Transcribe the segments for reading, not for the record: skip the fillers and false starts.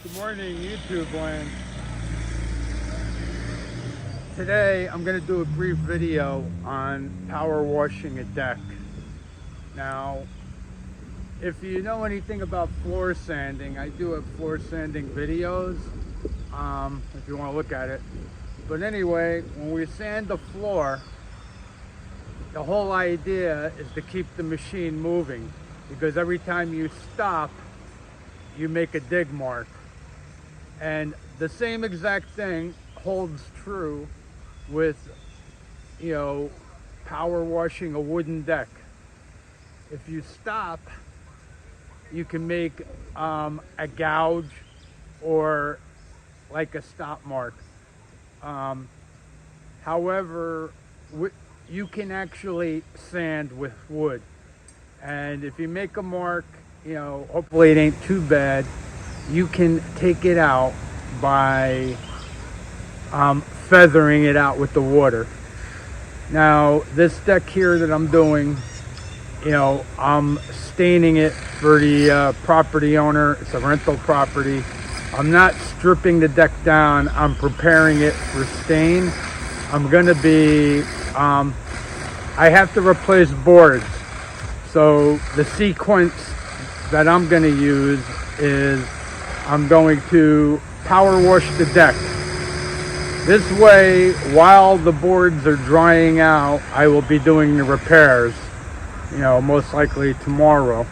Good morning, YouTube land. Today I'm going to do a brief video on power washing a deck. Now, if you know anything about floor sanding, I do have floor sanding videos, if you want to look at it. But anyway, when we sand the floor, the whole idea is to keep the machine moving, because every time you stop, you make a dig mark. And the same exact thing holds true with, power washing a wooden deck. If you stop, you can make a gouge or like a stop mark. However, you can actually sand with wood. And if you make a mark, hopefully it ain't too bad, you can take it out by feathering it out with the water. Now, this deck here that I'm doing, I'm staining it for the property owner. It's a rental property. I'm not stripping the deck down. I'm preparing it for stain. I'm gonna be, I have to replace boards. So the sequence that I'm gonna use is I'm going to power wash the deck. This way, while the boards are drying out, I will be doing the repairs, most likely tomorrow.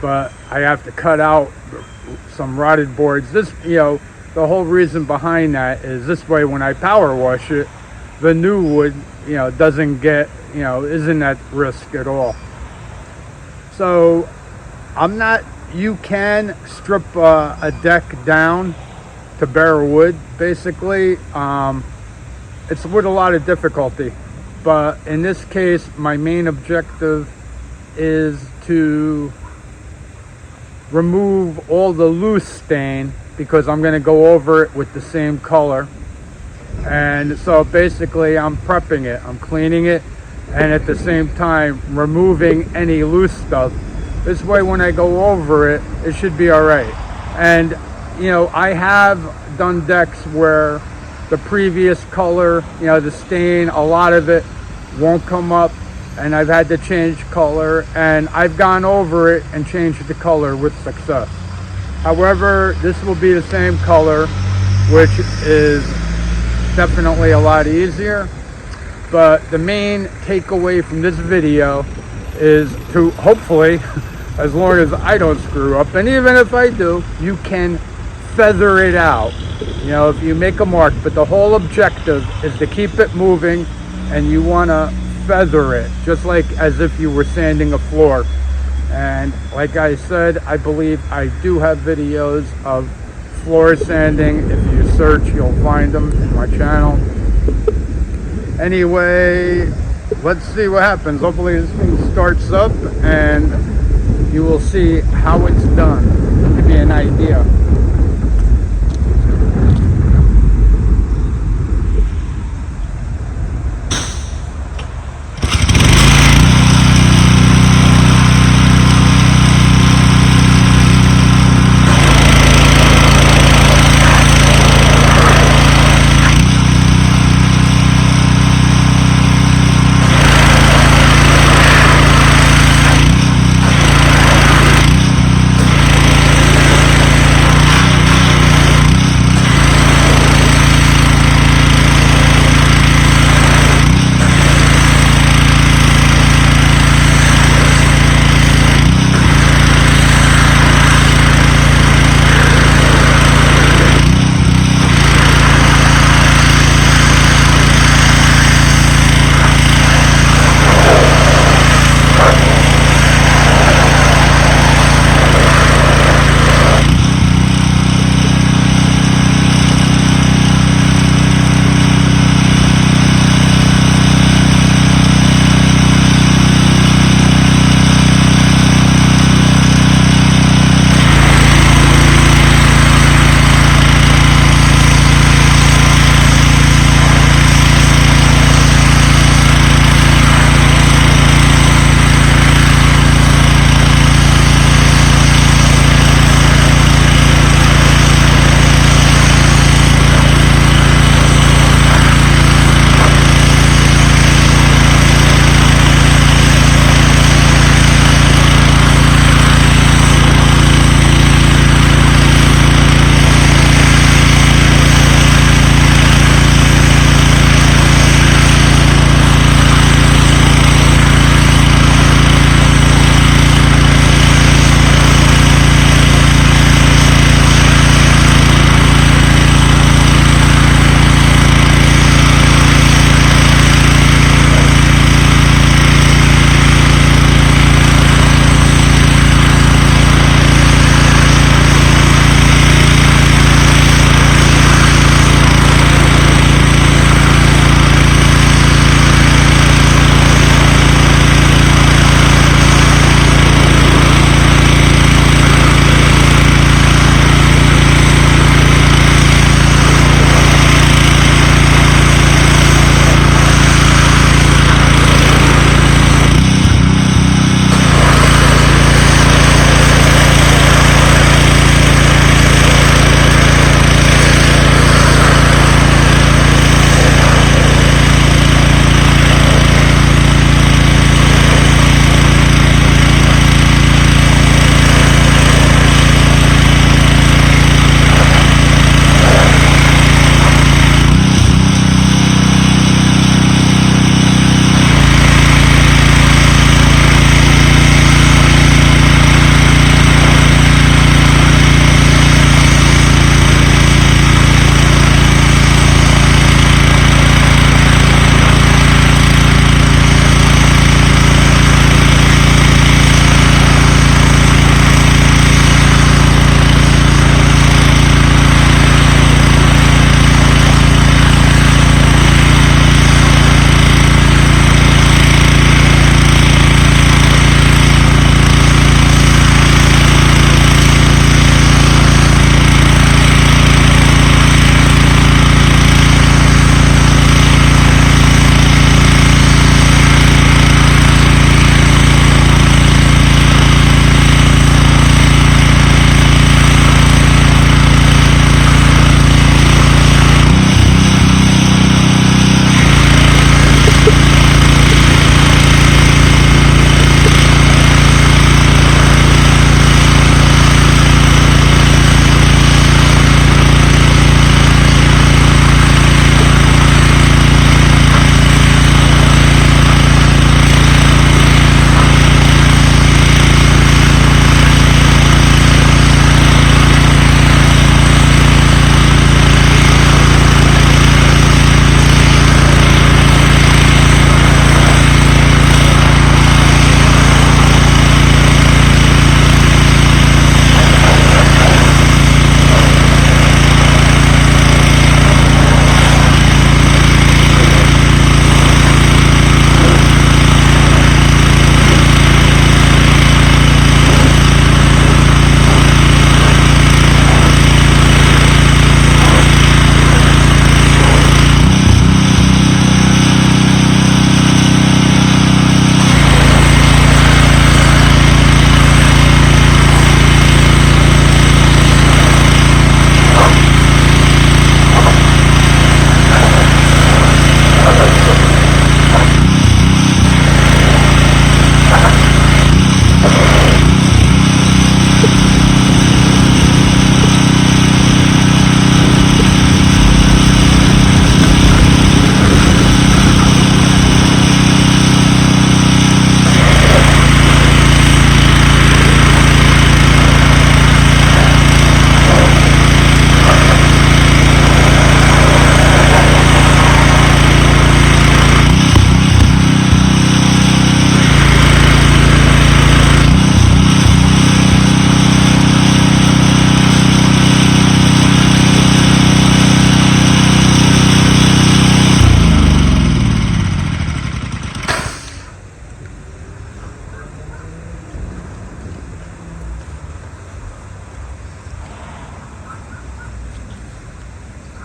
But I have to cut out some rotted boards. This, the whole reason behind that is this way when I power wash it, the new wood, doesn't get, isn't at risk at all. So you can strip a deck down to bare wood, basically. It's with a lot of difficulty, but in this case, my main objective is to remove all the loose stain, because I'm going to go over it with the same color. And so basically I'm prepping it, I'm cleaning it, and at the same time removing any loose stuff. This way when I go over it, it should be all right. And I have done decks where the previous color, the stain, a lot of it won't come up, and I've had to change color, and I've gone over it and changed the color with success. However, this will be the same color, which is definitely a lot easier. But the main takeaway from this video is to hopefully, as long as I don't screw up, and even if I do, you can feather it out, if you make a mark. But the whole objective is to keep it moving, and you want to feather it just like as if you were sanding a floor. And like I said, I believe I do have videos of floor sanding. If you search, you'll find them in my channel. Anyway, let's see what happens. Hopefully this thing starts up and you will see how it's done, to give you an idea.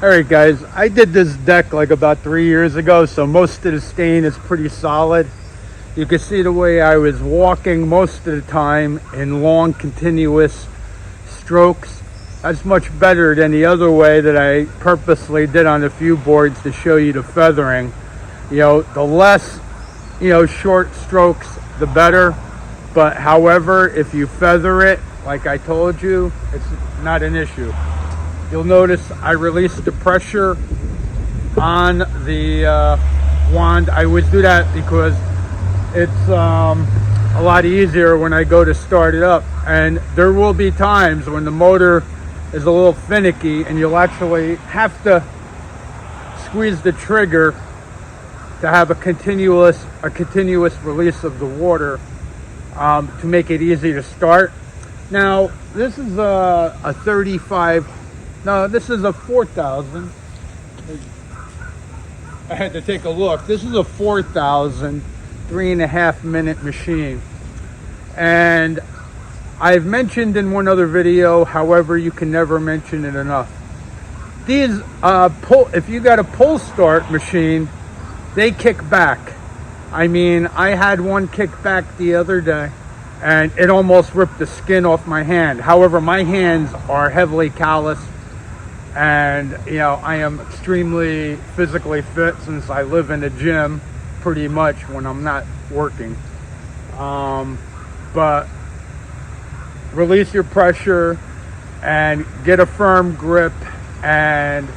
All right, guys, I did this deck like about 3 years ago, so most of the stain is pretty solid. You can see the way I was walking most of the time in long continuous strokes. That's much better than the other way that I purposely did on a few boards to show you the feathering. You know, the less, short strokes, the better. But however, if you feather it, like I told you, it's not an issue. You'll notice I released the pressure on the wand. I always do that because it's a lot easier when I go to start it up. And there will be times when the motor is a little finicky and you'll actually have to squeeze the trigger to have a continuous release of the water to make it easy to start. Now, this is a 35, no, this is a 4,000. I had to take a look. This is a 4,000 3.5 minute machine. And I've mentioned in one other video, however, you can never mention it enough. These, if you got a pull start machine, they kick back. I mean, I had one kick back the other day and it almost ripped the skin off my hand. However, my hands are heavily calloused and, I am extremely physically fit since I live in a gym pretty much when I'm not working. But release your pressure and get a firm grip and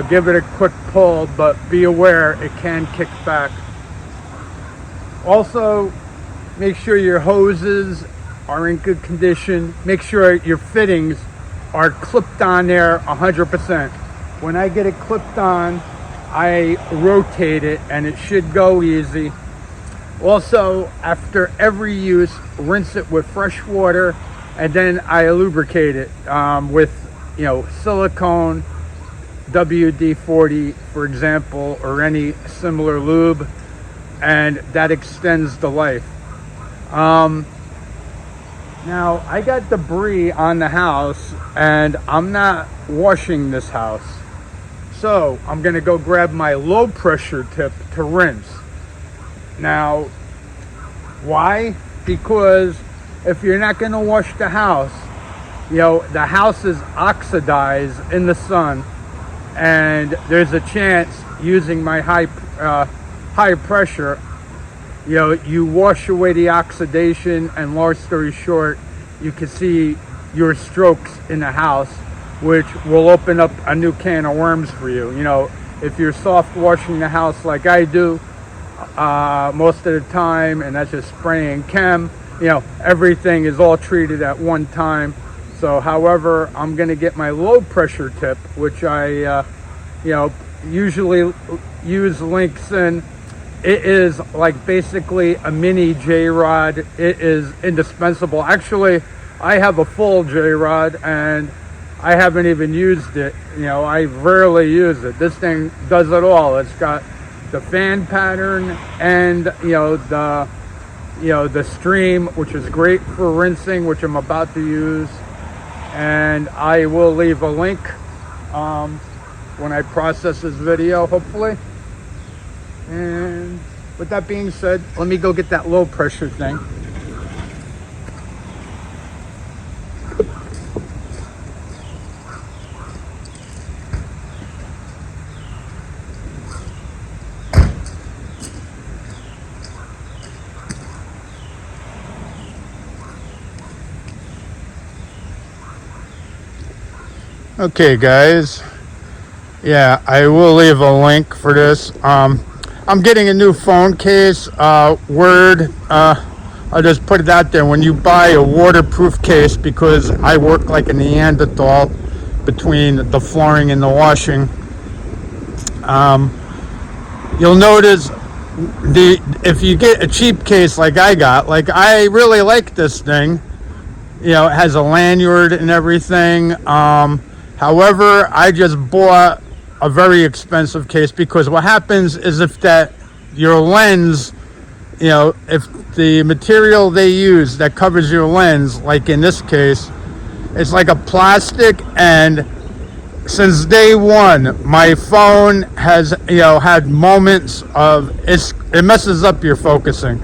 give it a quick pull, but be aware it can kick back. Also, make sure your hoses are in good condition. Make sure your fittings are clipped on there 100%. When I get it clipped on, I rotate it and it should go easy. Also, after every use, rinse it with fresh water and then I lubricate it with silicone, WD-40 for example, or any similar lube, and that extends the life. Now I got debris on the house and I'm not washing this house, so I'm gonna go grab my low pressure tip to rinse. Now, why? Because if you're not gonna wash the house, the house is oxidized in the sun, and there's a chance using my high pressure, you wash away the oxidation, and long story short, you can see your strokes in the house, which will open up a new can of worms for you. If you're soft washing the house like I do most of the time, and that's just spraying chem, everything is all treated at one time. So however, I'm going to get my low pressure tip, which I usually use links in. It is like basically a mini J-rod. It is indispensable. Actually, I have a full J-rod and I haven't even used it. I rarely use it. This thing does it all. It's got the fan pattern and the stream, which is great for rinsing, which I'm about to use. And I will leave a link when I process this video, hopefully. And with that being said, let me go get that low pressure thing. Okay, guys. Yeah, I will leave a link for this. I'm getting a new phone case. I'll just put it out there. When you buy a waterproof case, because I work like a Neanderthal between the flooring and the washing, you'll notice if you get a cheap case like I got, like I really like this thing. It has a lanyard and everything. However, I just bought a very expensive case because what happens is if your lens, if the material they use that covers your lens, like in this case, it's like a plastic, and since day one, my phone has, had moments of, it messes up your focusing.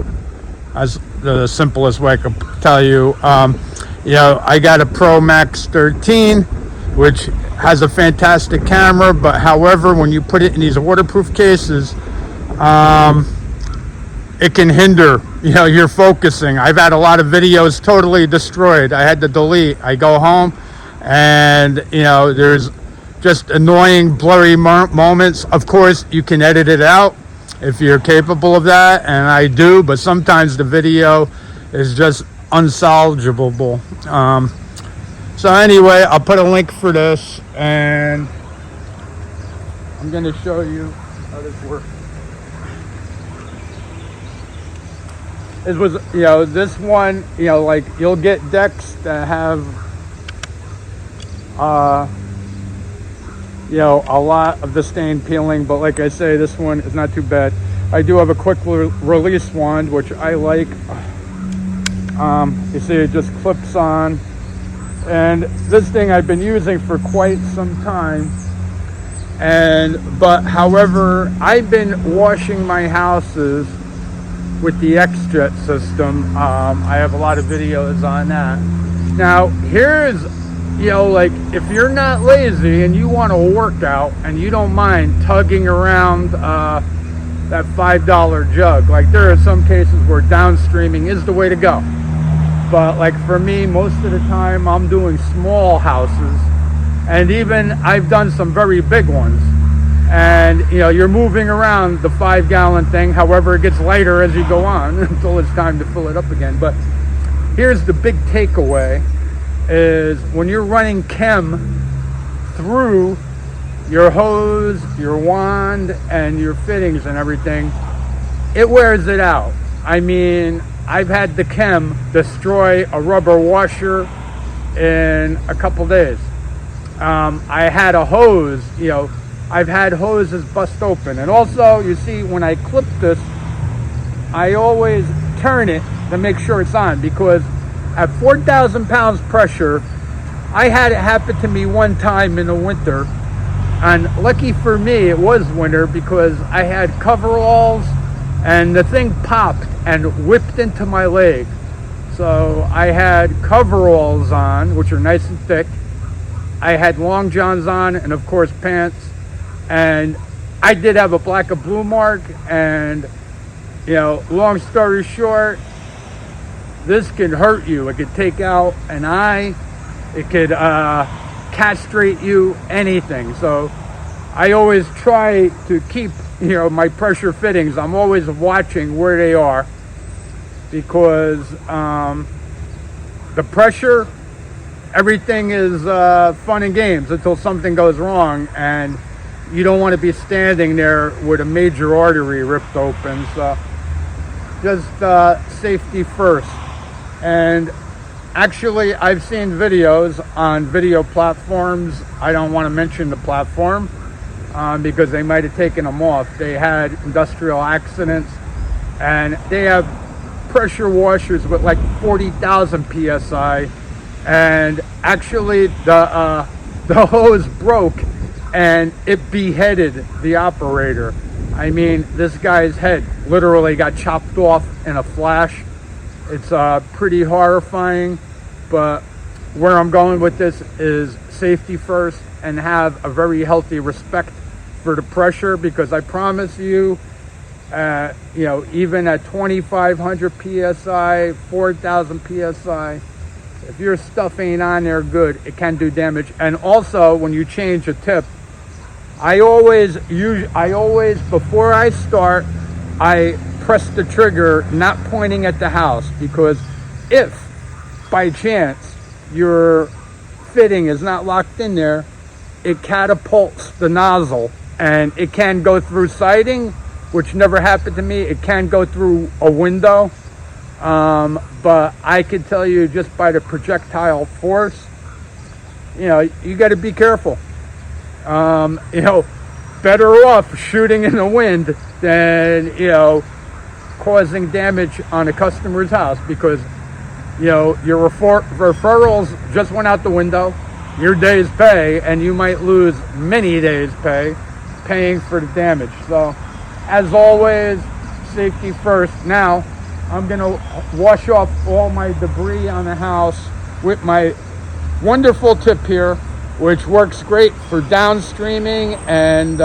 That's the simplest way I could tell you. I got a Pro Max 13, which has a fantastic camera, but however, when you put it in these waterproof cases, it can hinder, your focusing. I've had a lot of videos totally destroyed. I had to delete. I go home and, there's just annoying, blurry moments. Of course, you can edit it out if you're capable of that, and I do, but sometimes the video is just unsalvageable. So anyway, I'll put a link for this, and I'm going to show you how this works. It was, this one, like you'll get decks that have, a lot of the stain peeling, but like I say, this one is not too bad. I do have a quick release wand, which I like. You see, it just clips on, and this thing I've been using for quite some time. But however, I've been washing my houses with the X-Jet system. I have a lot of videos on that. Now, here's, like if you're not lazy and you want to work out and you don't mind tugging around that $5 jug, like there are some cases where downstreaming is the way to go. But like for me, most of the time I'm doing small houses, and even I've done some very big ones. And you're moving around the 5-gallon thing, however it gets lighter as you go on until it's time to fill it up again. But here's the big takeaway, is when you're running chem through your hose, your wand, and your fittings and everything, it wears it out. I mean, I've had the chem destroy a rubber washer in a couple days. I had a hose, I've had hoses bust open. And also, you see, when I clip this, I always turn it to make sure it's on, because at 4,000 pounds pressure, I had it happen to me one time in the winter. And lucky for me, it was winter, because I had coveralls and the thing popped and whipped into my leg. So I had coveralls on, which are nice and thick. I had long johns on, and of course pants. And I did have a black and blue mark, and long story short, this can hurt you. It could take out an eye, it could castrate you, anything. So I always try to keep my pressure fittings, I'm always watching where they are, because the pressure, everything is fun and games until something goes wrong, and you don't want to be standing there with a major artery ripped open. So just safety first. And actually, I've seen videos on video platforms. I don't want to mention the platform because they might have taken them off. They had industrial accidents, and they have pressure washers with like 40,000 psi, and actually the hose broke and it beheaded the operator. I mean, this guy's head literally got chopped off in a flash. It's pretty horrifying, but where I'm going with this is safety first, and have a very healthy respect for the pressure, because I promise you, even at 2,500 psi, 4,000 psi, if your stuff ain't on there good, it can do damage. And also, when you change a tip, I always before I start, I press the trigger, not pointing at the house, because if by chance your fitting is not locked in there, it catapults the nozzle, and it can go through siding, which never happened to me. It can go through a window, but I can tell you, just by the projectile force, you got to be careful. Better off shooting in the wind than causing damage on a customer's house, because your referrals just went out the window. your day's pay, and you might lose many days' pay paying for the damage. So, as always, safety first. Now, I'm gonna wash off all my debris on the house with my wonderful tip here, which works great for downstreaming, and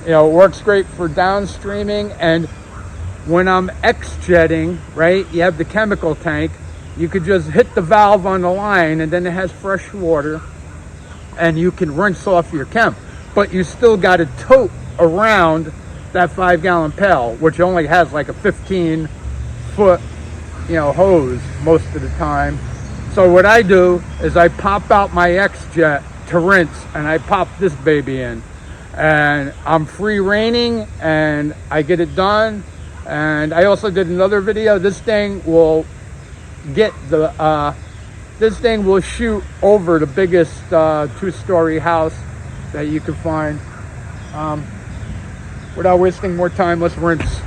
it works great for downstreaming. And when I'm X-jetting, right, you have the chemical tank, you could just hit the valve on the line, and then it has fresh water, and you can rinse off your chem. But you still got to tote around that 5-gallon pail, which only has like a 15-foot, hose most of the time. So what I do is I pop out my X-jet to rinse, and I pop this baby in, and I'm free reining, and I get it done. And I also did another video. This thing will shoot over the biggest 2-story house that you can find. Without wasting more time, let's rinse.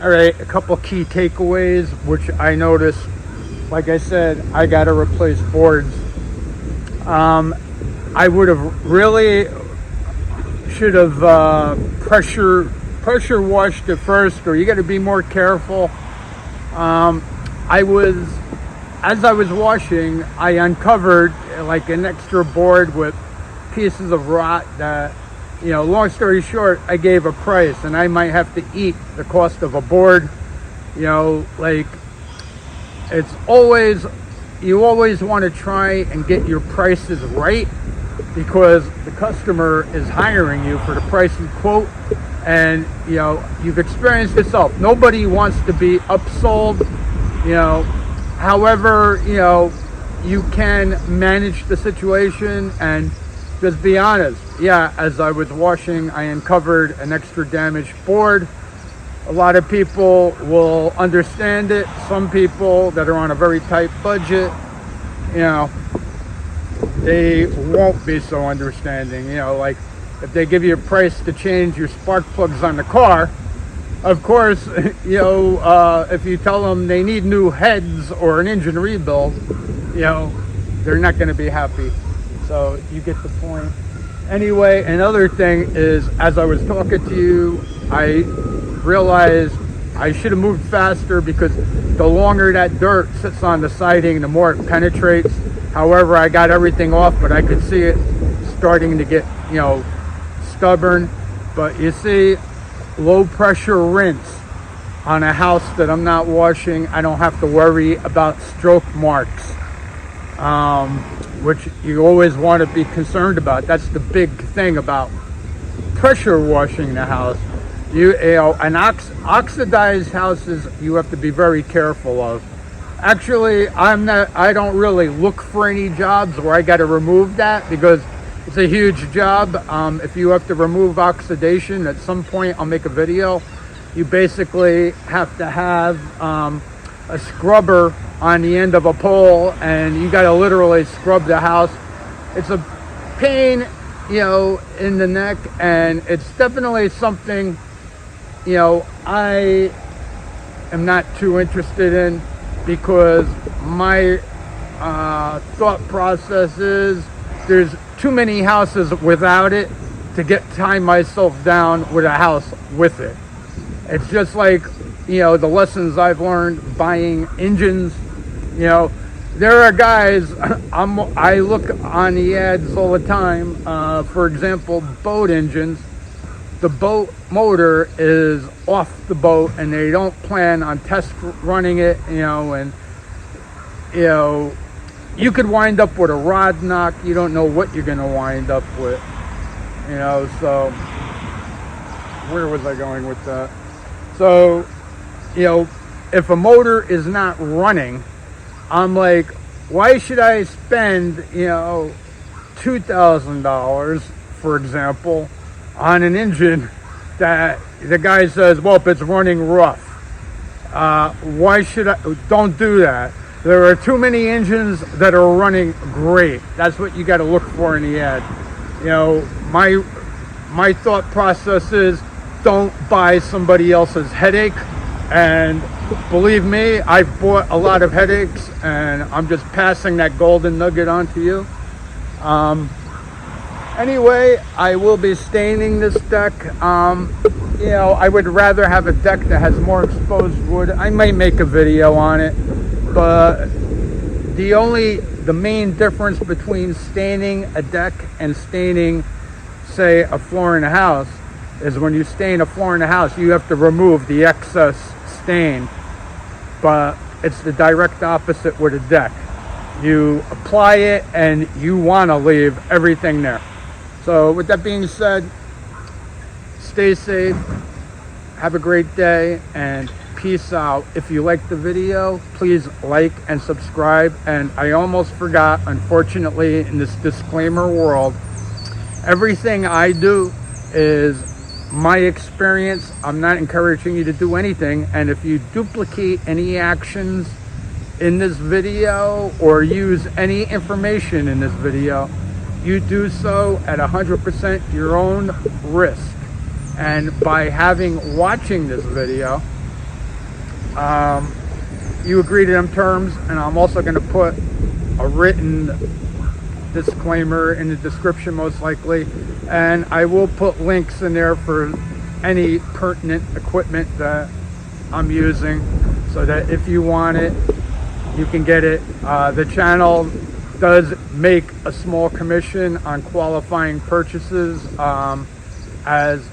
All right, a couple key takeaways, which I noticed. Like I said, I got to replace boards. I would have really should have pressure washed it first, or you got to be more careful. As I was washing, I uncovered like an extra board with pieces of rot that, long story short, I gave a price, and I might have to eat the cost of a board. Like, you always want to try and get your prices right, because the customer is hiring you for the price you quote. And you've experienced yourself, nobody wants to be upsold. However, you can manage the situation and just be honest. Yeah, as I was washing, I uncovered an extra damaged board. A lot of people will understand it. Some people that are on a very tight budget, they won't be so understanding. Like if they give you a price to change your spark plugs on the car, of course, if you tell them they need new heads or an engine rebuild, they're not going to be happy. So you get the point. Anyway, another thing is, as I was talking to you, I realized I should have moved faster, because the longer that dirt sits on the siding, the more it penetrates. However, I got everything off, but I could see it starting to get, stubborn. But you see, low pressure rinse on a house that I'm not washing, I don't have to worry about stroke marks, which you always want to be concerned about. That's the big thing about pressure washing the house. Oxidized houses, you have to be very careful of. Actually, I don't really look for any jobs where I got to remove that, because it's a huge job. If you have to remove oxidation, at some point I'll make a video. You basically have to have a scrubber on the end of a pole, and you got to literally scrub the house. It's a pain, in the neck, and it's definitely something, I am not too interested in, because my thought process is there's too many houses without it to tie myself down with a house with it. It's just like, the lessons I've learned buying engines. There are guys, I look on the ads all the time, for example, boat engines. The boat motor is off the boat, and they don't plan on test running it, and you could wind up with a rod knock. You don't know what you're going to wind up with, so where was I going with that? So, if a motor is not running, I'm like, why should I spend, $2,000, for example, on an engine that the guy says, well, if it's running rough, why should I? Don't do that. There are too many engines that are running great. That's what you got to look for in the ad. My thought process is, don't buy somebody else's headache. And believe me, I've bought a lot of headaches, and I'm just passing that golden nugget on to you. Anyway, I will be staining this deck. I would rather have a deck that has more exposed wood. I may make a video on it, but the main difference between staining a deck and staining, say, a floor in a house, is when you stain a floor in a house, you have to remove the excess stain. But it's the direct opposite with a deck. You apply it, and you want to leave everything there. So with that being said, stay safe, have a great day, and peace out. If you liked the video, please like and subscribe. And I almost forgot, unfortunately, in this disclaimer world, everything I do is my experience. I'm not encouraging you to do anything. And if you duplicate any actions in this video or use any information in this video, you do so at 100% your own risk. And by watching this video, you agree to them terms. And I'm also going to put a written disclaimer in the description, most likely, and I will put links in there for any pertinent equipment that I'm using, so that if you want it, you can get it. The channel does make a small commission on qualifying purchases as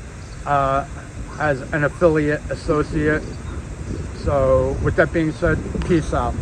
an affiliate associate. So with that being said, peace out.